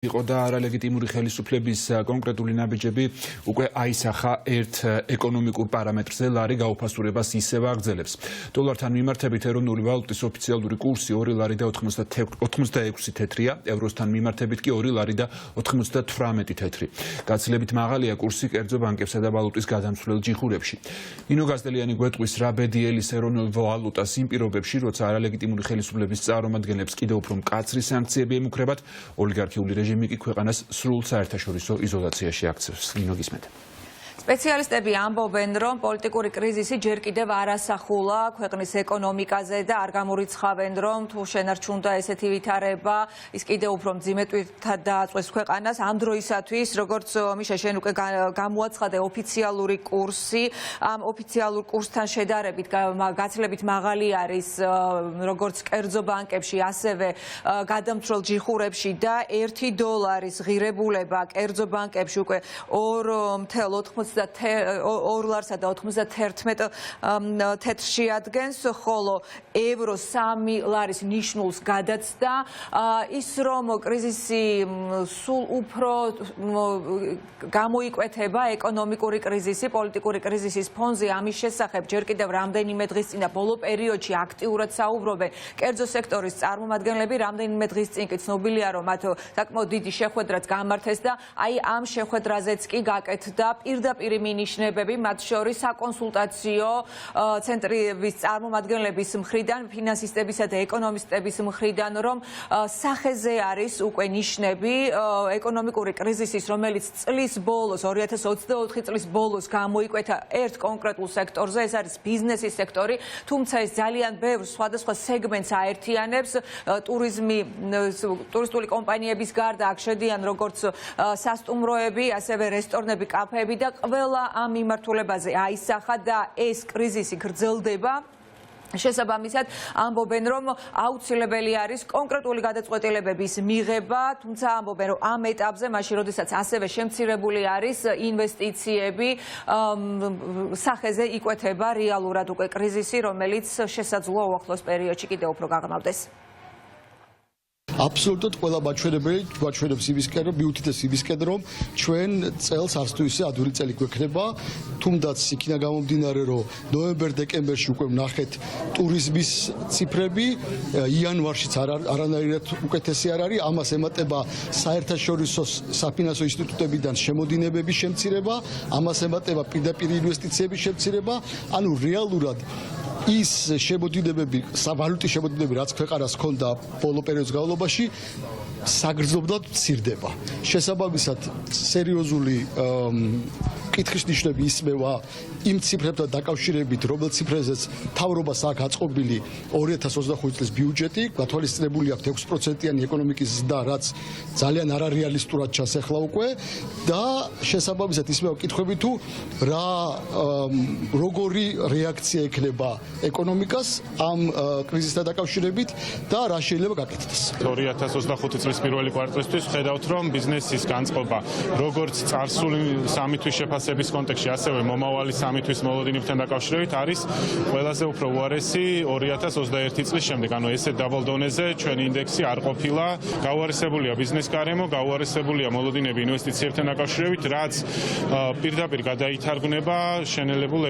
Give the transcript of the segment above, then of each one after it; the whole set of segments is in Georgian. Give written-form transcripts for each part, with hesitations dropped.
იყო და არალეგიტიმური ხელისუფლების კონკრეტული ნაბიჯები უკვე აისახა ერთ ეკონომიკურ პარამეტრზე ლარი გაუფასურებას ისევ აგრძელებს. დოლართან მიმართებით ეროვნული ვალუტის ოფიციალური კურსი 2 ლარი და 86 თეთრია, ევროსთან მიმართებით კი 2 ლარი და 98 თეთრი. გაცილებით მაღალია კურსი კერძო ბანკებსა და ვალუტის გადამცვლელ ჯიხურებში. ნინო გაზდელიანი გვეტყვის რა ბედიელის ეროვნულ ვალუტას იმ პირობებში, როცა არალეგიტიმური ხელისუფლების წარმომადგენლებს კიდევ უფრო მკაცრი სანქციები ემუქრებათ, ოლიგარქიული რეჟიმი კი ქვეყანას სრულ საერთაშორისო იზოლაციაში აქცევს. ნინო გისმენთ. სპეციალისტები ამბობენ, რომ პოლიტიკური კრიზისი ჯერ კიდევ არ ასახულა ქვეყნის ეკონომიკაზე და არ გამორიცხავენ, რომ თუ შენარჩუნდა ესეთი ვითარება, ის კიდევ უფრო მძიმე ტვირთად დააწყვეს ქვეყანას. ამ დროისათვის, როგორც მიშა შენ უკვე გამოაცხადე ოფიციალური კურსი, ამ ოფიციალურ კურსთან შედარებით გაცილებით მაღალი არის როგორც კერძო ბანკებში, ასევე გადამცვლელ ჯიხურებში და 1 დოლარის ღირებულება კერძო ბანკებში უკვე 2 ლარსა და 91 თეთრში ადგენს, ხოლო ევრო 3 ლარის ნიშნულს გადაცდა. ის რომ კრიზისი სულ უფრო გამოიკვეთება ეკონომიკური კრიზისი, პოლიტიკური კრიზისის ფონზე, ამის შესახებ ჯერ კიდევ რამდენიმე დღის წინ და ბოლო პერიოდში აქტიურად საუბრობენ კერძო სექტორის წარმომადგენლები. რამდენიმე დღის წინ კი ცნობილია, რომ მათ საკმაოდ დიდი შეხვედრაც გამართეს და აი ამ შეხვედრაზეც კი გაკეთდა პირდაპირ მინიშნებები, მათ შორის საკონსულტაციო ცენტრების წარმომადგენლების მხრიდან, ფინანსისტებისა და ეკონომისტების მხრიდან, რომ სახეზე არის უკვე ნიშნები ეკონომიკური კრიზისის, რომელიც წლის ბოლოს, 2024 წლის ბოლოს გამოიკვეთა ერთ კონკრეტულ სექტორზე, ეს არის ბიზნესის სექტორი, თუმცა ეს ძალიან ბევრ სხვადასხვა სეგმენტს აერთიანებს. ტურისტული კომპანიების გარდა აქ შედიან როგორც სასტუმროები, ასევე რესტორნები, კაფეები და ყველა ამ მიმართულებაზე აისახა და ეს კრიზისი გრძელდება. შესაბამისად ამბობენ, რომ აუცილებელი არის კონკრეტული გადაწყვეტილებების მიღება, თუმცა ამბობენ, რომ ამ ეტაპზე, მაშინ როდესაც ასევე შემცირებული არის ინვესტიციები, სახეზე იკვეთება რეალურად უკვე კრიზისი, რომელიც შესაძლოა უახლოს პერიოდში კიდევ უფრო გაღრმავდეს. აბსოლუტურად ყველა გვაჩვენებს იმისკენ, რომ მიუთითებს იმისკენ, რომ ჩვენ წელს არც თუ ისე ადვილი წელი გვექნება, თუნდაც იქნა გამომდინარე, რომ ნოემბერ-დეკემბერში უკვე ვნახეთ ტურიზმის ციფრები, იანვარშიც არანაირად უკეთესი არ არის, ამას ემატება საერთაშორისო საფინანსო ინსტიტუტებიდან შემოდინებების შემცირება, ამას ემატება პირდაპირ ინვესტიციების შემცირება, ანუ რეალურად ის შემოდინებები, ვალუტის შემოდინებები, რაც ქვეყანას ჰქონდა ბოლო პერიოდის განმავლობაში, საგრძნობლად მცირდება. შესაბამისად, სერიოზული კითხვის ნიშნები ისმევა იმ ციფრებთან დაკავშირებით, რომელ ციფრებზეც მთავრობას აქვს აწყობილი 2025 წლის ბიუჯეტი, გათვალისწინებული აქვს 6%-იანი ეკონომიკის ზრდა, რაც ძალიან არარეალისტურად ჩანს ახლა უკვე და შესაბამისად ისმევა კითხვები თუ როგორი რეაქცია ექნება ეკონომიკას ამ კრიზისთან დაკავშირებით და რა შეიძლება გაკეთდეს. 2025 წლის პირველი კვარტალისთვის ხედავთ, რომ ბიზნესის განწყობა როგორც წარსული 3 თვის შეფასების კონტექსტში, ასევე მომავალი 3 თვის მოლოდინებთან დაკავშირებით არის ყველაზე უფრო უარესი 2021 წლის შემდეგ. ანუ ესე დაბალ დონეზე ჩვენი ინდექსი არ ყოფილა. გაუარესებულია ბიზნეს გარემო, გაუარესებულია მოლოდინები ინვესტიციებთან დაკავშირებით, რაც პირდაპირ გადაითარგმნება შენელებულ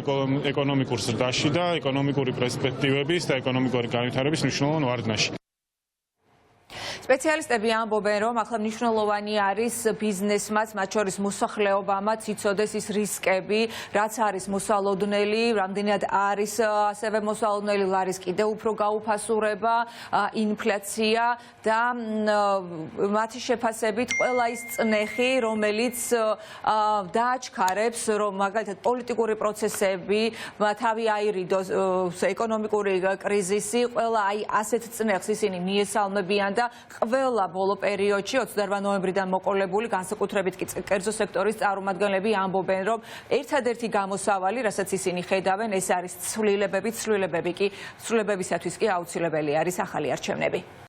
ეკონომიკურ ზრდაში და ეკონომიკური პერსპექტივების და ეკონომიკური განვითარების მნიშვნელოვან ვარდნაში. სპეციალისტები ამბობენ, რომ ახლა მნიშვნელოვანი არის ბიზნესმაც, მათ შორის მოსახლეობამაც იცოდეს ის რისკები, რაც არის მოსალოდნელი, რამდენად არის ასევე მოსალოდნელი ლარის კიდევ უფრო გაუფასურება, ინფლაცია და მათი შეფასებით ყველა ის წნეხი, რომელიც დააჩქარებს, რომ მაგალითად პოლიტიკური პროცესები თავი აირიდოს ეკონომიკური კრიზისი, ყველა აი ასეთ წნეხს ისინი მიესალმებიან და ყველა ბოლო პერიოდში 28 ნოემბრიდან მოყოლებული განსაკუთრებით კი კერძო სექტორის წარმომადგენლები ამბობენ, რომ ერთადერთი გამოსავალი, რასაც ისინი ხედავენ, ეს არის ცვლილებებისათვის კი აუცილებელი არის ახალი არჩევნები.